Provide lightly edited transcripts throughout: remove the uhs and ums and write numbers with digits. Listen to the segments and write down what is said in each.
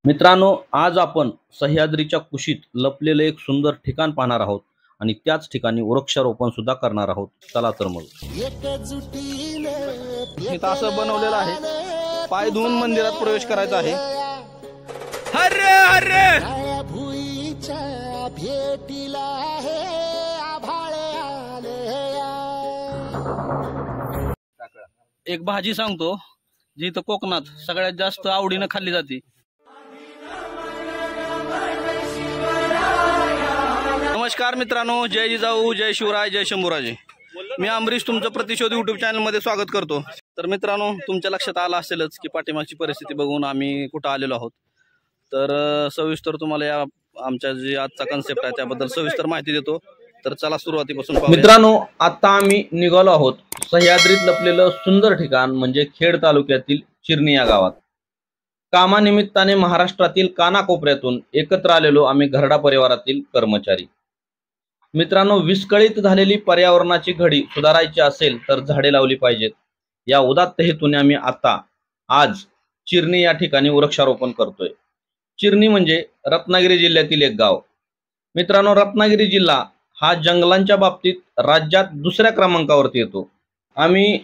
मित्रांनो, आज आपण सह्याद्रीच्या कुशीत लपलेले एक सुंदर ठिकाण पाहणार आहोत आणि त्याच ठिकाणी वृक्षारोपण सुद्धा करणार आहोत. चला तर मग. इथं असं बनवलेलं आहे, पाय धुवून मंदिरात प्रवेश करायचा आहे. हर हर एक भाजी सांगतो जी इथं कोकणात सगळ्यात जास्त आवडीनं खाल्ली जाते. नमस्कार मित्रांनो, जय जिजाऊ, जय शिवराय, जय शंभूराजे. मी अमरीश तुमचं प्रतिशोध यूट्यूब चॅनल मध्ये स्वागत करतो. तर मित्रांनो, तुमच्या लक्षात आलं असेलच की पाठीमागची परिस्थिती बघून आम्ही कुठं आलेलो आहोत. तर सविस्तर तुम्हाला या आमच्या जे आजचा कन्सेप्ट आहे त्याबद्दल सविस्तर माहिती देतो. तर चला सुरुवातीपासून पाहूया. मित्रांनो, आता आम्ही निघालो आहोत सह्याद्रीत लपलेलं सुंदर ठिकाण म्हणजे खेड तालुक्यातील चिरणी या गावात. कामानिमित्ताने महाराष्ट्रातील कानाकोपऱ्यातून एकत्र आलेलो आम्ही घरडा परिवारातील कर्मचारी. मित्रांनो, विस्कळीत झालेली पर्यावरणाची घडी सुधारायची असेल तर झाडे लावली पाहिजेत. या उदात्त हेतूने आम्ही आज चिरणी या ठिकाणी वृक्षारोपण करतोय. चिरणी म्हणजे रत्नागिरी जिल्ह्यातील एक गाव. मित्रांनो, रत्नागिरी जिल्हा हा जंगलांच्या बाबतीत राज्यात दुसऱ्या क्रमांकावरती येतो. आम्ही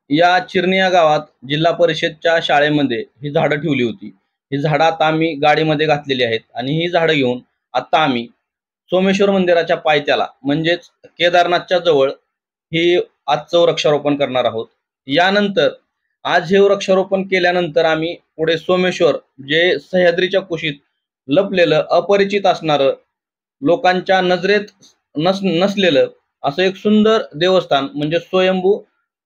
या चिरणी या गावात जिल्हा परिषदच्या शाळेमध्ये ही झाडं ठेवली होती. ही झाडं आता आम्ही गाडीमध्ये घातलेली आहेत आणि ही झाडं घेऊन आता आम्ही सोमेश्वर मंदिराच्या पायथ्याला म्हणजेच केदारनाथच्या जवळ ही आजचं वृक्षारोपण करणार आहोत. यानंतर आज हे वृक्षारोपण केल्यानंतर आम्ही पुढे सोमेश्वर, जे सह्याद्रीच्या कुशीत लपलेलं अपरिचित असणारं, लोकांच्या नजरेत नसलेलं असं एक सुंदर देवस्थान म्हणजे स्वयंभू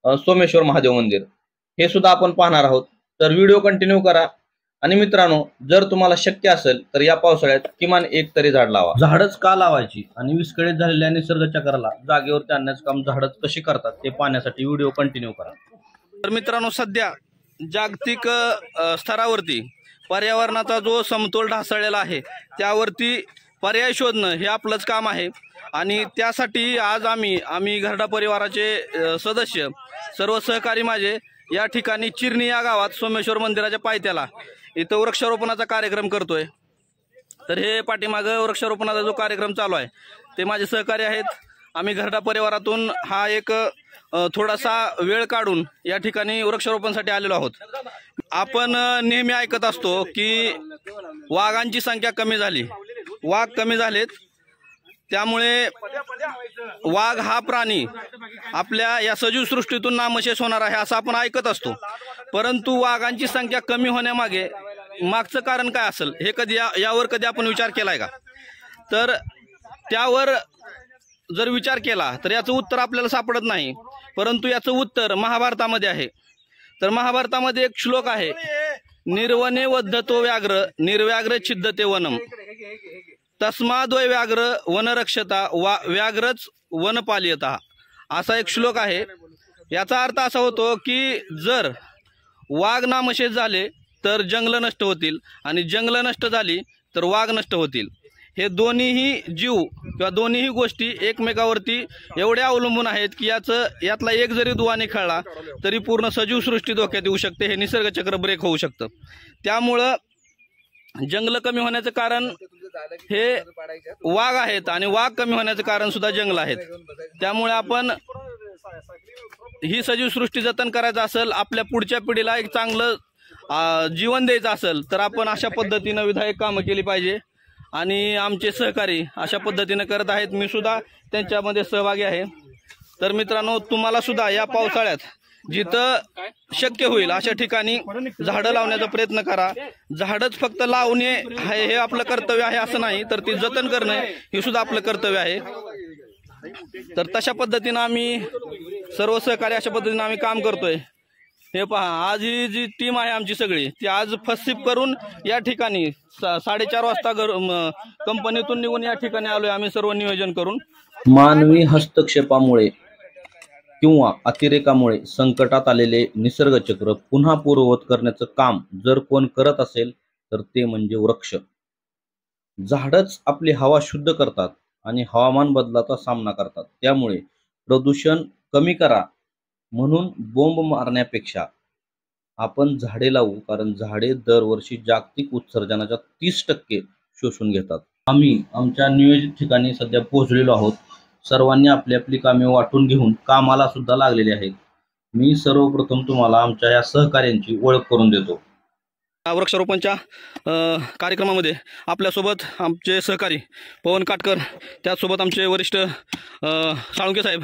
सोमेश्वर महादेव मंदिर, हे सुद्धा आपण पाहणार आहोत. तर व्हिडिओ कंटिन्यू करा. आणि मित्रांनो, जर तुम्हाला शक्य असेल तर या पावसाळ्यात किमान एक तरी झाड लावा. झाडच का लावायची आणि विस्कळीत झालेल्या निसर्ग चक्राला जागेवरती आणण्याचं काम झाडच कशी करतात ते पाहण्यासाठी व्हिडिओ कंटिन्यू करा. तर मित्रांनो, सध्या जागतिक स्तरावरती पर्यावरणाचा जो समतोल ढासळलेला आहे त्यावरती पर्याय शोधणं हे आपलंच काम आहे. आणि त्यासाठी आज आम्ही घरडा परिवाराचे सदस्य, सर्व सहकारी माझे या ठिकाणी चिरणी या गावात सोमेश्वर मंदिराच्या पायथ्याला इथं वृक्षारोपणाचा कार्यक्रम करतोय. तर हे पाठीमागं वृक्षारोपणाचा जो कार्यक्रम चालू आहे ते माझे सहकारी आहेत. आम्ही घरडा परिवारातून हा एक थोडासा वेळ काढून या ठिकाणी वृक्षारोपणासाठी आलेलो आहोत. आपण नेहमी ऐकत असतो की वाघांची संख्या कमी झाली, वाघ कमी झालेत, त्यामुळे वाघ हा प्राणी आपल्या या सजीव सृष्टीतून नामशेष होणार आहे असं आपण ऐकत असतो. परंतु वाघांची संख्या कमी होण्यामागचं कारण काय असेल हे यावर कधी आपण विचार केलाय का? तर त्यावर जर विचार केला तर याचं उत्तर आपल्याला सापडत नाही. परंतु याचं उत्तर महाभारतामध्ये आहे. तर महाभारतामध्ये एक श्लोक आहे, निर्वने वद्धतो व्याघ्र निर्व्याघ्र छिद्दते वनम तस्माद्वय व्याघ्र वनरक्षता व्याघ्रच वनपालयता, असा एक श्लोक आहे. याचा अर्थ असा होतो की जर वाघ नामशेष झाले तर जंगल नष्ट होतील आणि जंगल नष्ट झाली तर वाघ नष्ट होतील. हे दोन्हीही जीव किंवा दोन्हीही गोष्टी एकमेकावरती एवढ्या अवलंबून आहेत की यातला एक जरी दुवा निखळला तरी पूर्ण सजीव सृष्टी धोक्यात येऊ शकते. हे निसर्ग चक्र ब्रेक होऊ शकतं. त्यामुळं जंगल कमी होण्याचं कारण हे वाघ आहेत आणि वाघ कमी होण्याचं कारण सुद्धा जंगल आहेत. त्यामुळे आपण ही सजीव सृष्टी जतन करायचं असेल, आपल्या पुढच्या पिढीला एक चांगलं जीवन द्यायचं असेल तर आपण अशा पद्धतीनं विधायक कामं केली पाहिजे. आणि आमचे सहकारी अशा पद्धतीनं करत आहेत, मी सुद्धा त्यांच्यामध्ये सहभागी आहे. तर मित्रांनो, तुम्हाला सुद्धा या पावसाळ्यात जिथं शक्य होईल अशा ठिकाणी झाडं लावण्याचा प्रयत्न करा. झाडच फक्त लावणे हे आपलं कर्तव्य आहे असं नाही, तर ती जतन करणं हे सुद्धा आपलं कर्तव्य आहे. तर तशा पद्धतीनं आम्ही सर्व सहकारी अशा पद्धतीनं आम्ही काम करतोय. हे पहा, आज ही जी टीम आहे आमची सगळी ती आज फसिप करून या ठिकाणी 4:30 वाजता कंपनीतून निघून या ठिकाणी आलोय आम्ही सर्व नियोजन करून. मानवी हस्तक्षेपामुळे किंवा अतिरेकामुळे संकटात आलेले निसर्ग चक्र पुन्हा पूर्ववत करण्याचं काम जर कोण करत असेल तर ते म्हणजे वृक्ष. झाडच आपली हवा शुद्ध करतात आणि हवामान बदलाचा सामना करतात. त्यामुळे प्रदूषण कमी करा म्हणून बोंब मारण्यापेक्षा आपण झाडे लावू, कारण झाडे दरवर्षी जागतिक उत्सर्जनाच्या 30% शोषून घेतात. आम्ही आमच्या नियोजित ठिकाणी सध्या पोहोचलेलो आहोत. सर्वांनी आपली आपली कामे वाटून घेऊन कामाला सुद्धा लागलेले आहेत. मी सर्वप्रथम तुम्हाला आमच्या या सहकार्यांची ओळख करून देतो. वृक्षारोपणच्या कार्यक्रमामध्ये आपल्यासोबत आमचे सहकारी पवन काटकर, त्याचसोबत आमचे वरिष्ठ साळुंके साहेब,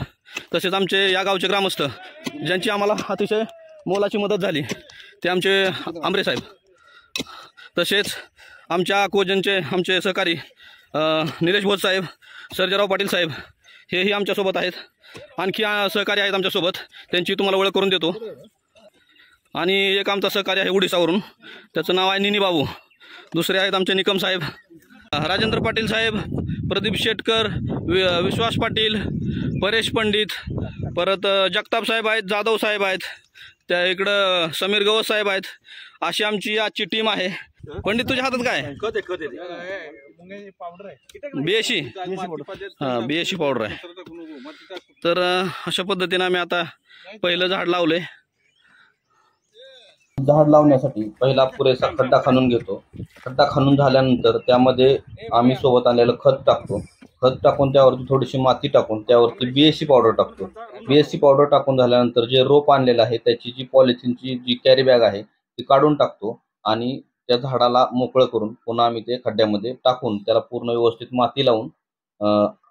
तसेच आमचे या गावचे ग्रामस्थ ज्यांची आम्हाला अतिशय मोलाची मदत झाली ते आमचे आंबरे साहेब, तसेच आमच्या कोजनचे आमचे सहकारी निलेश भोज साहेब, सर्जेराव पाटील साहेब हेही आमच्यासोबत आहेत. आणखी सहकारी आहेत आमच्यासोबत, त्यांची तुम्हाला ओळख करून देतो. आणि एक आमचा सहकारी आहे उडीसावरून, त्याचं नाव आहे निनी बाबू. दुसरे आहेत आमचे निकम साहेब, राजेंद्र पाटील साहेब, प्रदीप शेटकर, विश्वास पाटील, परेश पंडित, परत जगताप साहेब आहेत, जाधव साहेब आहेत, त्या इकडं समीर गवस साहेब आहेत. अशी आमची आजची टीम आहे. पंडित तुझ्या हातात काय BSc? हां, BSc पावडर आहे. तर अशा पद्धतीने आम्ही आता पहिलं झाड लावलंय. झाड लावण्यासाठी पहिला पुरेसा खड्डा खणून घेतो. खड्डा खणून झाल्यानंतर त्यामध्ये आम्ही सोबत आणलेलं खत टाकतो. खत टाकून त्यावरती थोडीशी माती टाकून त्यावरती BSc पावडर टाकतो. BSc पावडर टाकून झाल्यानंतर जे रोप आणलेलं आहे त्याची जी पॉलिथिनची जी कॅरी बॅग आहे ती काढून टाकतो आणि त्या झाडाला मोकळं करून पुन्हा आम्ही ते खड्ड्यामध्ये टाकून त्याला पूर्ण व्यवस्थित माती लावून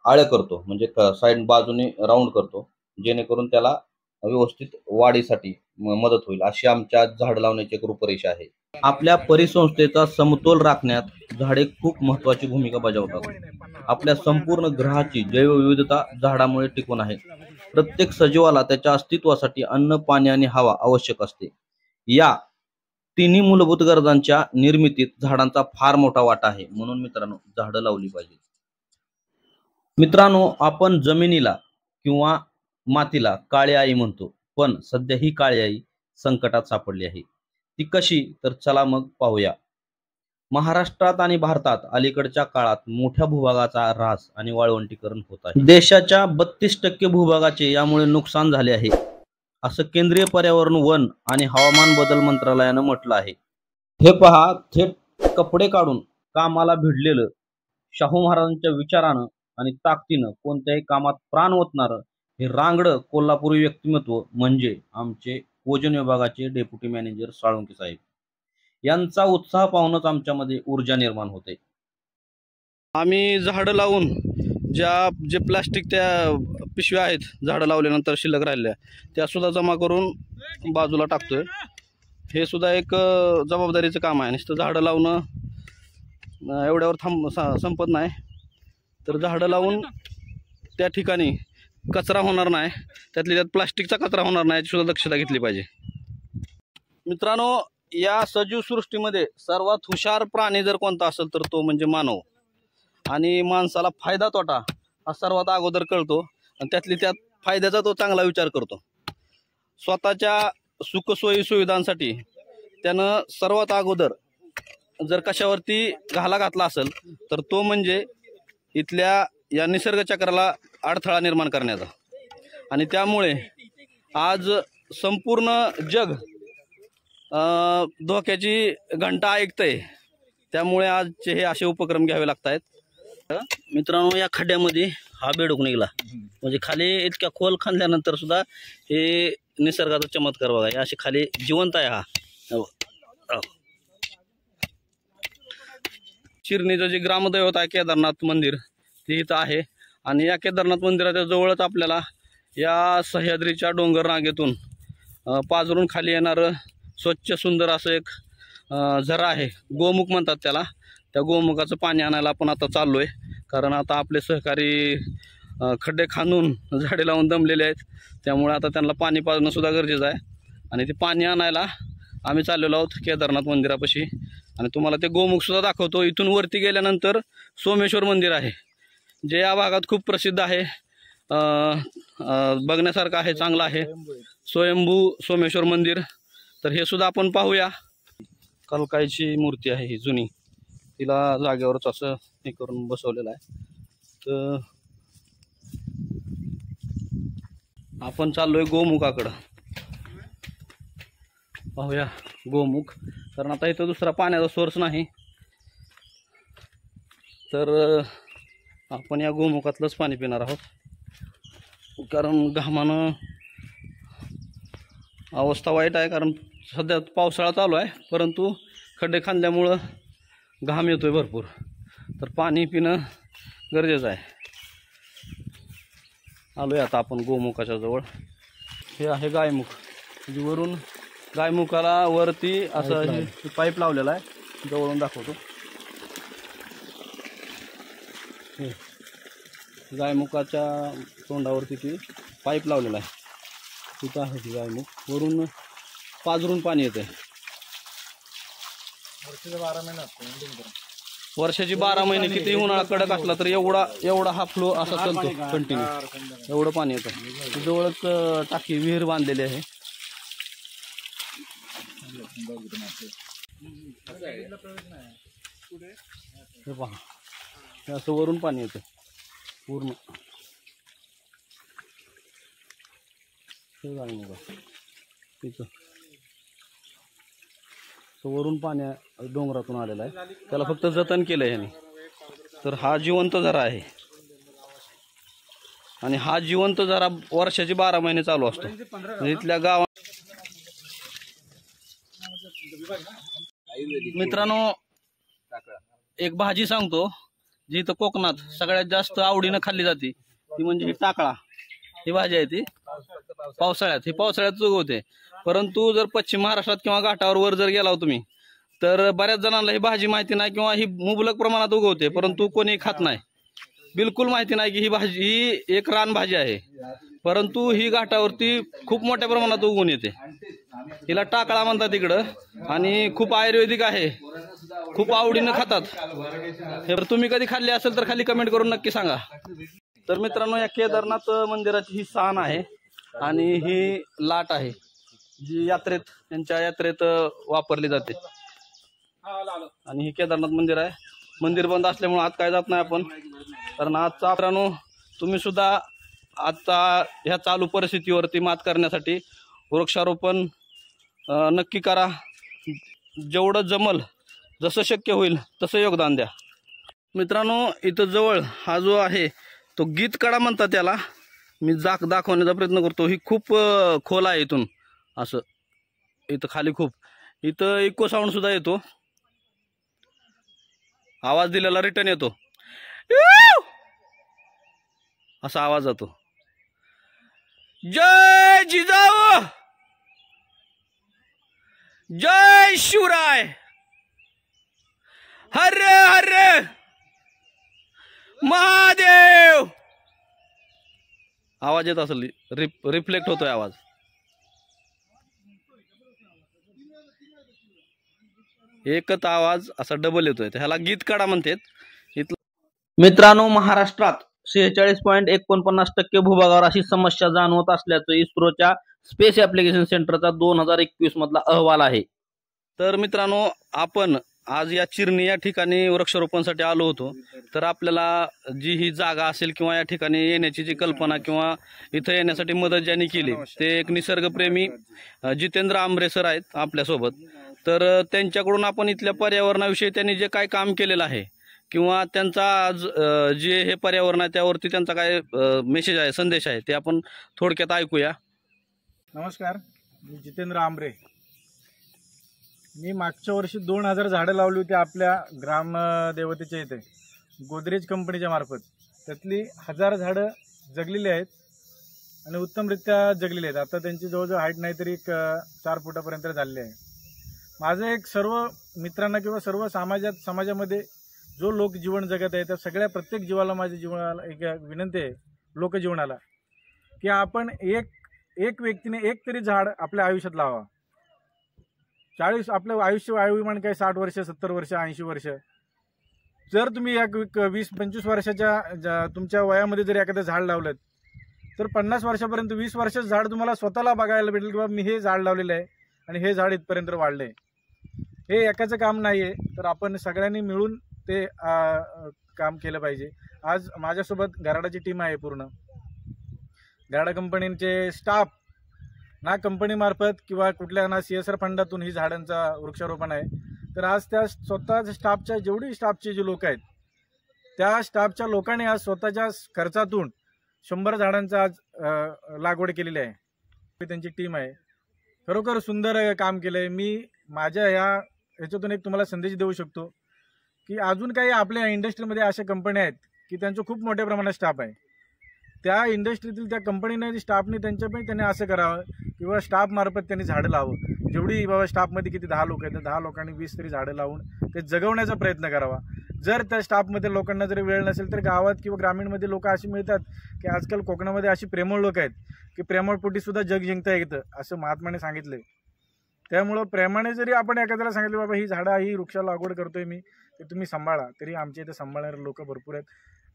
आळं करतो, म्हणजे साईड बाजूने राऊंड करतो, जेणेकरून त्याला व्यवस्थित वाढीसाठी मदत होईल. अशी आमच्या झाड लावण्याची एक रूपरेषा आहे. आपल्या परिसंस्थेचा समतोल राखण्यात झाडे खूप महत्त्वाची भूमिका बजावतात. आपल्या संपूर्ण ग्रहाची जैवविविधता झाडामुळे टिकून आहे. प्रत्येक सजीवाला त्याच्या अस्तित्वासाठी अन्न, पाणी आणि हवा आवश्यक असते. या तिन्ही मूलभूत गरजांच्या निर्मितीत झाडांचा फार मोठा वाटा आहे. म्हणून मित्रांनो, झाडं लावली पाहिजेत. मित्रांनो, आपण जमिनीला किंवा मातीला काळी आई म्हणतो, पण सध्या ही काळी आई संकटात सापडली आहे. ती कशी, तर चला मग पाहूया. महाराष्ट्रात आणि भारतात अलीकडच्या काळात मोठ्या भूभागाचा ऱ्हास आणि वाळवंटीकरण होत आहे. देशाच्या 32% भूभागाचे यामुळे नुकसान झाले आहे, असं केंद्रीय पर्यावरण, वन आणि हवामान बदल मंत्रालयानं म्हटलं आहे. हे पहा, थेट कपडे काढून कामाला भिडलेलं, शाहू महाराजांच्या विचारानं आणि ताकदीनं कोणत्याही कामात प्राण ओतणारं हे रांगडं कोल्हापुरी व्यक्तिमत्व म्हणजे आमचे ओजन विभागाचे डेप्युटी मॅनेजर साळुंके साहेब. यांचा उत्साह पाहूनच आमच्यामध्ये ऊर्जा निर्माण होते. आम्ही झाडं लावून जे प्लास्टिक त्या पिशव्या आहेत झाडं लावल्यानंतर शिल्लक राहिल्या त्या सुद्धा जमा करून बाजूला टाकतोय. हे सुद्धा एक जबाबदारीचं काम आहे. नुसतं झाडं लावणं एवढ्यावर संपत नाही, तर झाडं लावून त्या ठिकाणी कचरा होणार नाही, त्यात प्लास्टिकचा कचरा होणार नाही याची सुद्धा दक्षता घेतली पाहिजे. मित्रांनो, या सजीव सृष्टीमध्ये सर्वात हुशार प्राणी जर कोणता असेल तर तो म्हणजे मानव. आणि माणसाला फायदा तोटा हा सर्वात अगोदर कळतो आणि त्यात फायद्याचा तो चांगला विचार करतो. स्वतःच्या सुखसोयी सुविधांसाठी त्यानं सर्वात अगोदर जर कशावरती घाला घातला असेल तर तो म्हणजे इथल्या या निसर्ग चक्राला अडथळा निर्माण करण्याचा. आणि त्यामुळे आज संपूर्ण जग धोक्याची घंटा ऐकतंय. त्यामुळे आजचे हे असे उपक्रम घ्यावे लागत आहेत. मित्रांनो, या खड्ड्यामध्ये हा बेडूक निघाला, म्हणजे खाली इतक्या खोल खांदल्यानंतर सुद्धा हे निसर्गाचा चमत्कार बघा. हे असे खाली जिवंत आहे. हा शिर्णीचं जे ग्रामदैवत आहे केदारनाथ मंदिर ते इथं आहे. आणि या केदारनाथ मंदिराच्या जवळच आपल्याला या सह्याद्रीच्या डोंगर रांगेतून पाझरून खाली येणारं स्वच्छ सुंदर असं एक झरा आहे. गोमुख म्हणतात त्याला. त्या गोमुखाचं पाणी आणायला आपण आता चाललोय, कारण आता आपले सहकारी खड्डे खांदून झाडे लावून दमलेले आहेत. त्यामुळे आता त्यांना पाणी पाजणं सुद्धा गरजेचं आहे. आणि ते पाणी आणायला आम्ही चाललेलो आहोत केदारनाथ मंदिरापाशी. आणि तुम्हाला ते गोमुख सुद्धा दाखवतो. इथून वरती गेल्यानंतर सोमेश्वर मंदिर आहे, जे या भागात खूप प्रसिद्ध आहे, बघण्यासारखं आहे, चांगलं आहे. स्वयंभू सोमेश्वर मंदिर, तर हे सुद्धा आपण पाहूया. कलकाईची मूर्ती आहे ही जुनी, तिला जागेवरच असं हे करून बसवलेलं आहे. तर आपण चाललोय गोमुखाकडं. पाहूया गोमुख, कारण आता इथं दुसरा पाण्याचा सोर्स नाही, तर आपण या गोमुखातलंच पाणी पिणार आहोत. कारण घामानं अवस्था वाईट आहे, कारण सध्या पावसाळा चालू आहे, परंतु खड्डे खांदल्यामुळं घाम येतोय भरपूर, तर पाणी पिणं गरजेचं आहे. आलोय आता आपण गोमुखाच्या जवळ. हे आहे गायमुख, म्हणजे वरून गायमुखाला वरती असं पाईप लावलेला आहे, जवळून दाखवतो. हे गायमुखाच्या तोंडावरती ती पाईप लावलेला आहे, तिथं आहे ती गायमुख, वरून पाझरून पाणी येते. वर्षाची 12 महिने किती उन्हाळा कडक असला तर एवढा हा फ्लो असा चालतो कंटिन्यू, एवढं पाणी येतं. जवळच टाकी विहीर बांधलेली आहे. हे पहा, हे असं वरून पाणी येतं पूर्ण. हे जाणून बघा तिथं वरून पाणी डोंगरातून आलेलं आहे, त्याला फक्त जतन केलं आहे ह्याने. तर हा जिवंत झरा आहे, आणि हा जिवंत झरा वर्षाची 12 महिने चालू असतो. इथल्या गावात मित्रांनो एक भाजी सांगतो जी इथं कोकणात सगळ्यात जास्त आवडीनं खाल्ली जाते, ती म्हणजे ही टाकळा. ही भाजी आहे ती पावसाळ्यात उगवते, परंतु जर पश्चिम महाराष्ट्रात किंवा घाटावर वर जर गेला तुम्ही तर बऱ्याच जणांना ही भाजी माहिती नाही, किंवा ही मुबलक प्रमाणात उगवते परंतु कोणी खात नाही. बिलकुल माहिती नाही की ही भाजी ही एक रानभाजी आहे, परंतु ही घाटावरती खूप मोठ्या प्रमाणात उगवून येते. हिला टाकळा म्हणतात इकडं, आणि खूप आयुर्वेदिक आहे, खूप आवडीनं खातात. हे तुम्ही कधी खाल्ली असेल तर खाली कमेंट करून नक्की सांगा. तर मित्रांनो, या केदारनाथ मंदिराची ही सान आहे, आणि ही लाट आहे जी यांच्या यात्रेत वापरली जाते. आणि हे केदारनाथ मंदिर आहे. मंदिर बंद असल्यामुळे आत काय जात नाही आपण, कारण आजचा मित्रांनो तुम्ही सुद्धा आता ह्या चालू परिस्थितीवरती मात करण्यासाठी वृक्षारोपण नक्की करा. जेवढं जमल, जसं शक्य होईल तसं योगदान द्या. मित्रांनो, इथं जवळ हा जो आहे तो गीतकडा म्हणतात त्याला, मी दाखवण्याचा प्रयत्न करतो. ही खूप खोल आहे, इथून असं इथं खाली खूप, इथं इको साऊंड सुद्धा येतो, आवाज दिलेला रिटर्न येतो, असा आवाज जातो. जय जिजाऊ, जय शिवराय, हर हर महादेव. आवाज येत असेल, रिफ्लेक्ट होतोय आवाज. एकच आवाज असा डबल येतोय, ह्याला गीतकडा म्हणतात. मित्रांनो, महाराष्ट्रात 46.49% भूभागावर अशी समस्या जाणवत असल्याचं इस्रोच्या स्पेस ऍप्लिकेशन सेंटरचा 2021 मधला अहवाल आहे. तर मित्रांनो, आपण आज या चिरणी या ठिकाणी वृक्षारोपणासाठी आलो होतो. तर आपल्याला जी ही जागा असेल किंवा या ठिकाणी येण्याची जी कल्पना किंवा इथं येण्यासाठी मदत ज्यांनी केली ते एक निसर्गप्रेमी जितेंद्र आंबरे सर आहेत आपल्यासोबत. तर त्यांच्याकडून आपण इथल्या पर्यावरणाविषयी त्यांनी जे काय काम केलेलं आहे किंवा त्यांचा आज जे हे पर्यावरण आहे त्यावरती त्यांचा काय मेसेज आहे, संदेश आहे, ते आपण थोडक्यात ऐकूया. नमस्कार, मी जितेंद्र आंबरे. मी मागच्या वर्षी 2000 झाडं लावली होती आपल्या ग्रामदेवतेच्या इथे गोदरेज कंपनीच्या मार्फत. त्यातली 1000 झाडं जगलेली आहेत आणि उत्तमरित्या जगलेली आहेत. आता त्यांची जवळजवळ हाईट नाही तरी 4 फुटापर्यंत झालेली आहे. माझं एक सर्व मित्रांना किंवा सर्व समाजामध्ये जो लोक जीवन जगत आहे त्या सगळ्या प्रत्येक जीवाला, माझ्या जीवनाला एक विनंती आहे, लोकजीवनाला, की आपण एक व्यक्तीने एक तरी झाड आपल्या आयुष्यात लावा. आपलं आयुष्यमान काय 60 वर्ष, 70 वर्ष, 80 वर्ष. जर तुम्ही या 20-25 वर्षाच्या तुमच्या वयामध्ये जर एखादं झाड लावलं तर 50 वर्षापर्यंत 20 वर्षाचं झाड तुम्हाला स्वतःला बघायला भेटेल की बाबा मी हे झाड लावलेलं आहे आणि हे झाड इथपर्यंत वाढलंय. हे एकाचं काम नाही आहे, तर आपण सगळ्यांनी मिळून ते काम केलं पाहिजे. आज माझ्यासोबत गराडाची टीम आहे, पूर्ण गराडा कंपनीचे स्टाफ ना कंपनीमार्फत किंवा कुठल्या ना CSR फंडातून ही झाडांचा वृक्षारोपण आहे. तर आज त्या स्वतः स्टाफच्या जेवढी स्टाफचे जे लोक आहेत त्या स्टाफच्या लोकांनी आज स्वतःच्या खर्चातून 100 झाडांचा आज लागवड केलेली आहे. त्यांची टीम आहे, खरोखर सुंदर काम केलंय. मी माझ्या ह्याच्यातून एक तुम्हाला संदेश देऊ शकतो की अजून काही आपल्या इंडस्ट्रीमध्ये अशा कंपन्या आहेत की त्यांचं खूप मोठ्या प्रमाणात स्टाफ आहे. त्या इंडस्ट्रीतील त्या कंपनीने स्टाफने त्यांच्यापैकी त्यांनी असं करावं किंवा स्टाफ मार्फत त्यांनी झाडं लावं. जेवढी बाबा स्टाफमध्ये किती 10 लोक आहेत तर 10 लोकांनी 20 तरी झाडं लावून ते जगवण्याचा प्रयत्न करावा. जर त्या स्टाफमध्ये लोकांना जरी वेळ नसेल तर गावात किंवा ग्रामीणमध्ये लोक अशी मिळतात की आजकाल कोकणामध्ये अशी प्रेमळ लोक आहेत की प्रेमळपोटी सुद्धा जग जिंकता येतं असं महात्माने सांगितलंय. त्यामुळं प्रेमाने जरी आपण एखाद्याला सांगितलं बाबा ही झाडं ही वृक्ष लागवड करतोय मी ते तुम्ही सांभाळा, तरी आमच्या इथे सांभाळणारे लोक भरपूर आहेत.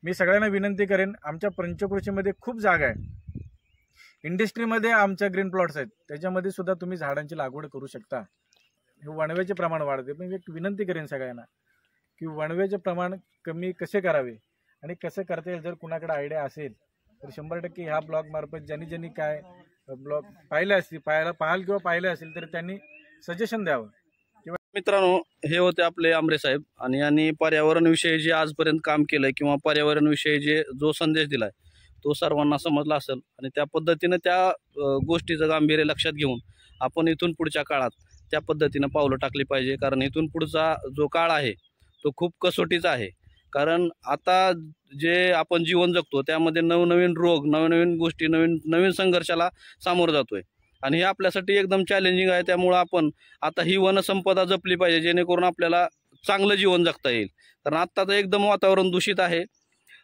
मी सगळ्यांना विनंती करेन, आमच्या पंचकृषीमध्ये खूप जागा आहे. इंडस्ट्रीमध्ये आमच्या ग्रीन प्लॉट्स आहेत, त्याच्यामध्ये सुद्धा तुम्ही झाडांची लागवड करू शकता. हे वणव्याचे प्रमाण वाढते, पण एक विनंती करेन सगळ्यांना की वणव्याचे प्रमाण कमी कसे करावे आणि कसं करता येईल. जर कुणाकडे आयडिया असेल तर 100% ह्या ब्लॉगमार्फत ज्यांनी काय ब्लॉग पाहिले असतील पाहिले असेल तर त्यांनी सजेशन द्यावं. मित्रांनो, हे होते आपले आमरे साहेब आणि यांनी पर्यावरणाविषयी जे आजपर्यंत काम केलंय किंवा पर्यावरणाविषयी जो संदेश दिलाय तो सर्वांना समजला असेल आणि त्या पद्धतीने त्या गोष्टीचं गांभीर्य लक्षात घेऊन आपण इथून पुढच्या काळात त्या पद्धतीनं पावलं टाकली पाहिजे. कारण इथून पुढचा जो काळ आहे तो खूप कसोटीचा आहे. कारण आता जे आपण जीवन जगतो त्यामध्ये नवनवीन रोग, नवनवीन गोष्टी, नवीन संघर्षाला सामोरं जातोय आणि हे आपल्यासाठी एकदम चॅलेंजिंग आहे. त्यामुळं आपण आता ही वनसंपदा जपली पाहिजे जेणेकरून आपल्याला चांगलं जीवन जगता येईल. कारण आत्ताचं एकदम वातावरण दूषित आहे,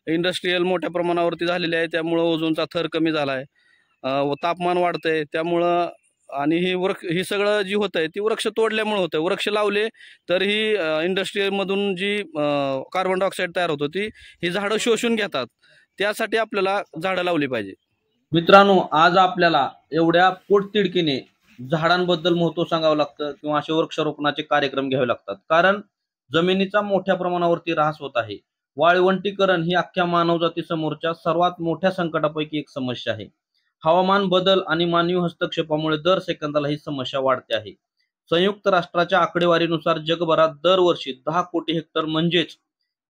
इंडस्ट्रीयल मोठ्या प्रमाणावरती झालेले आहे, त्यामुळं ओझोनचा थर कमी झाला आहे, तापमान वाढतंय. त्यामुळं आणि ही सगळं जी होत आहे ती वृक्ष तोडल्यामुळे होतं. वृक्ष लावले तर ही इंडस्ट्रीमधून जी कार्बन डायऑक्साईड तयार होतो ती ही झाडं शोषून घेतात. त्यासाठी आपल्याला झाडं लावली पाहिजे. मित्रांनो, आज आपल्याला एवढ्या पोटतिडकीने झाडांबद्दल महत्त्व सांगावं लागतं किंवा असे वृक्षारोपणाचे कार्यक्रम घ्यावे लागतात. कारण जमिनीचा मोठ्या प्रमाणावरती ऱ्हास होत आहे. वाळवंटीकरण ही अख्ख्या मानवजातीसमोरच्या सर्वात मोठ्या संकटापैकी एक समस्या आहे. हवामान बदल आणि मानवी हस्तक्षेपामुळे दर सेकंदाला ही समस्या वाढते आहे. संयुक्त राष्ट्राच्या आकडेवारीनुसार जगभरात दरवर्षी 10 कोटी हेक्टर म्हणजेच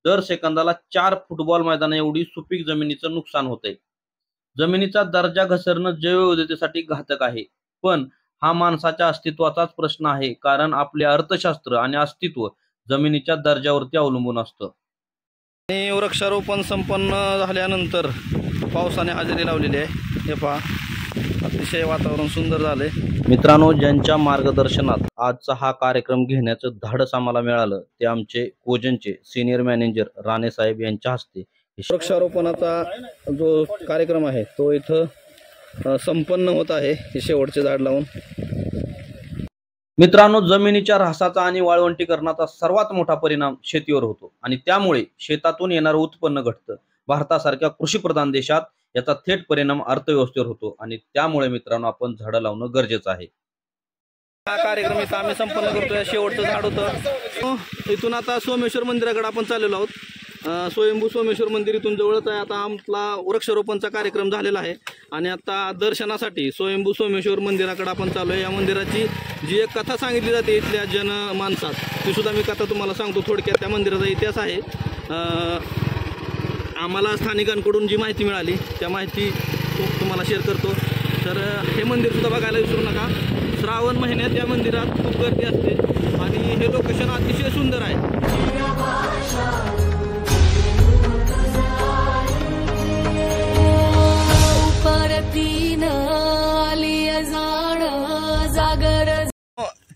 दर सेकंदाला 4 फुटबॉल मैदाना एवढी सुपीक जमिनीचं नुकसान होत आहे. जमिनीचा दर्जा घसरणं जैवविविधतेसाठी घातक आहे, पण हा माणसाच्या अस्तित्वाचाच प्रश्न आहे. कारण आपले अर्थशास्त्र आणि अस्तित्व जमिनीच्या दर्जावरती अवलंबून असतं. आणि वृक्षारोपण संपन्न झाल्यानंतर पावसाने हजेरी लावलेली आहे. हे पहा, अतिशय वातावरण सुंदर झालंय. मित्रांनो, ज्यांच्या मार्गदर्शनात आजचा हा कार्यक्रम घेण्याचं धाडस आम्हाला मिळालं ते आमचे कोजनचे सिनियर मॅनेजर राणे साहेब यांच्या हस्ते वृक्षारोपणाचा जो कार्यक्रम आहे तो इथं संपन्न होत आहे. हे शेवटचे झाड लावून. मित्रांनो, जमिनीच्या ऱ्हासाचा आणि वाळवंटीकरणाचा सर्वात मोठा परिणाम शेतीवर होतो आणि त्यामुळे शेतातून येणारं उत्पन्न घटतं. भारतासारख्या कृषीप्रधान देशात याचा थेट परिणाम अर्थव्यवस्थेवर होतो आणि त्यामुळे मित्रांनो आपण झाडं लावणं गरजेचं आहे. हा कार्यक्रम इथं आम्ही संपन्न करतोय. शेवटचं झाड होतं. इथून आता सोमेश्वर मंदिराकडे आपण चाललेलो आहोत. स्वयंभू सोमेश्वर मंदिर इथून जवळच आहे. आता आमचा वृक्षारोपणचा कार्यक्रम झालेला आहे आणि आता दर्शनासाठी स्वयंभू सोमेश्वर मंदिराकडे आपण चालू आहे. या मंदिराची जी एक कथा सांगितली जाते इथल्या जनमानसात ती सुद्धा मी कथा तुम्हाला सांगतो थोडक्यात. त्या मंदिराचा इतिहास आहे. आम्हाला स्थानिकांकडून जी माहिती मिळाली त्या माहिती तुम्हाला शेअर करतो. तर हे मंदिर सुद्धा बघायला विसरू नका. श्रावण महिन्यात या मंदिरात खूप गर्दी असते आणि हे लोकेशन अतिशय सुंदर आहे.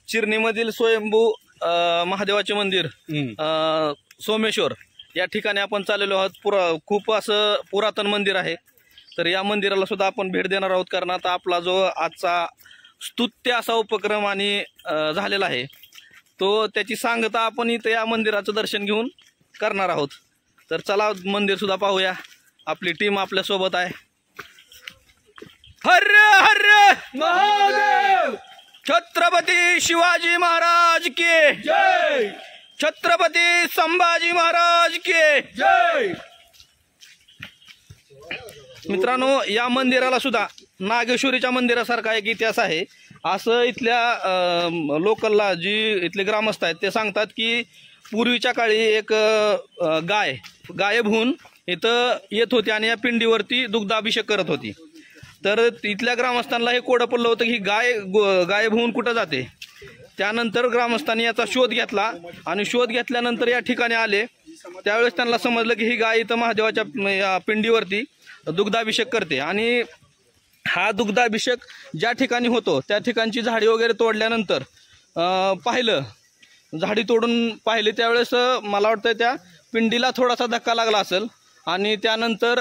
चिरणीमधील स्वयंभू महादेवाचे मंदिर सोमेश्वर या ठिकाणी आपण चाललेलो आहोत. खूप असं पुरातन मंदिर आहे. तर या मंदिराला सुद्धा आपण भेट देणार आहोत. कारण आता आपला जो आजचा स्तुत्य असा उपक्रम आणि झालेला आहे तो त्याची सांगता आपण इथं या मंदिराचं दर्शन घेऊन करणार आहोत. तर चला मंदिर सुद्धा पाहूया. आपली टीम आपल्या सोबत आहे. हर हर महादेव. छत्रपती शिवाजी महाराज की जय. छत्रपती संभाजी महाराज की जय. मित्रांनो, या मंदिराला सुद्धा नागेश्वरीच्या मंदिरासारखा एक इतिहास आहे असं इथल्या लोकलला जी इथले ग्रामस्थ आहेत ते सांगतात की पूर्वीच्या काळी एक गाय गायब होऊन इथं येत होती आणि या पिंडीवरती दुग्धाभिषेक करत होती. तर इथल्या ग्रामस्थांना हे कोडं पडलं होतं की ही गाय गायब होऊन कुठं जाते. त्यानंतर ग्रामस्थांनी याचा शोध घेतला आणि शोध घेतल्यानंतर या ठिकाणी आले. त्यावेळेस त्यांना समजलं की ही गाय इथं महादेवाच्या या पिंडीवरती दुग्धाभिषेक करते आणि हा दुग्धाभिषेक ज्या ठिकाणी होतो त्या ठिकाणची झाडी वगैरे तोडल्यानंतर पाहिलं, झाडी तोडून पाहिली त्यावेळेस मला वाटतं त्या पिंडीला थोडासा धक्का लागला असेल आणि त्यानंतर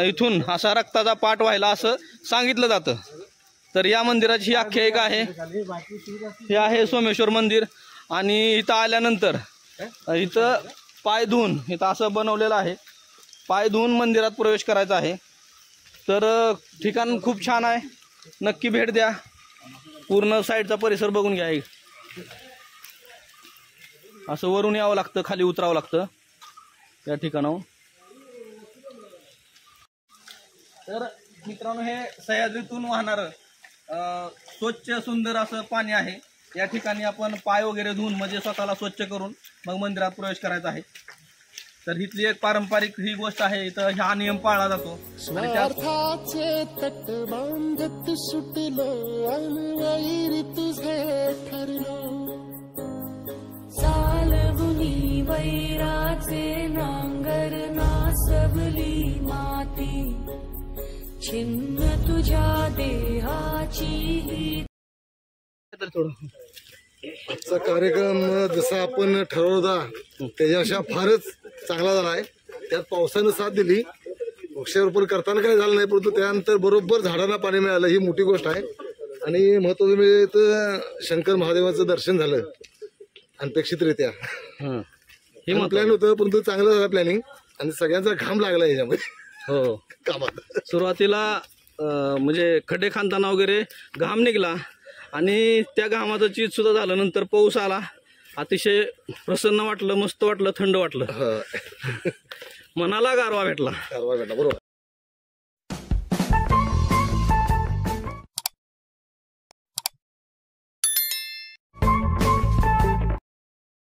इथून असा रक्ताचा पाठ व्हायला असं सांगितलं जातं. तर या मंदिराची ही आख्यायिका आहे. हे आहे सोमेश्वर मंदिर आणि इथं आल्यानंतर इथं पाय धुवून इथं असं बनवलेलं आहे, पाय धुवून मंदिरात प्रवेश करायचा आहे. तर ठिकाण खूप छान आहे, नक्की भेट द्या. पूर्ण साईडचा परिसर बघून घ्या. असं वरून यावं लागतं, खाली उतरावं लागतं या ठिकाणावर. तर मित्रांनो, हे सह्याद्रीतून वाहणारं स्वच्छ सुंदर असं पाणी आहे. या ठिकाणी आपण पाय वगैरे धुवून म्हणजे स्वतःला स्वच्छ करून मग मंदिरात प्रवेश करायचा आहे. तर इथली एक पारंपरिक ही गोष्ट आहे, इथं हा नियम पाळला जातो. स्वार्थाचे तट बांधत सुटलो अनवैर तुझे ठरलो, चालवुनी वैराचे नांगर नासवली माती, छिन्न तुझ्या देहाची. आजचा कार्यक्रम जसा आपण ठरवला त्याच्यापेक्षा फारच चांगला झाला आहे. त्यात पावसानं साथ दिली, वृक्षारोपण करताना काही झालं नाही, परंतु त्यानंतर बरोबर झाडांना पाणी मिळालं ही मोठी गोष्ट आहे. आणि महत्वाचं म्हणजे तर शंकर महादेवाचं दर्शन झालं अनपेक्षितरित्या. हे प्लॅन होतं परंतु चांगलं झालं प्लॅनिंग आणि सगळ्यांचा घाम लागला याच्यामध्ये. हो, कामात सुरुवातीला म्हणजे खड्डे खांदताना वगैरे घाम निघाला आणि त्या घामाचं चीज सुद्धा झालं. नंतर पाऊस आला, अतिशय प्रसन्न वाटलं, मस्त वाटलं, थंड वाटलं, मनाला गारवा भेटला. बरोबर.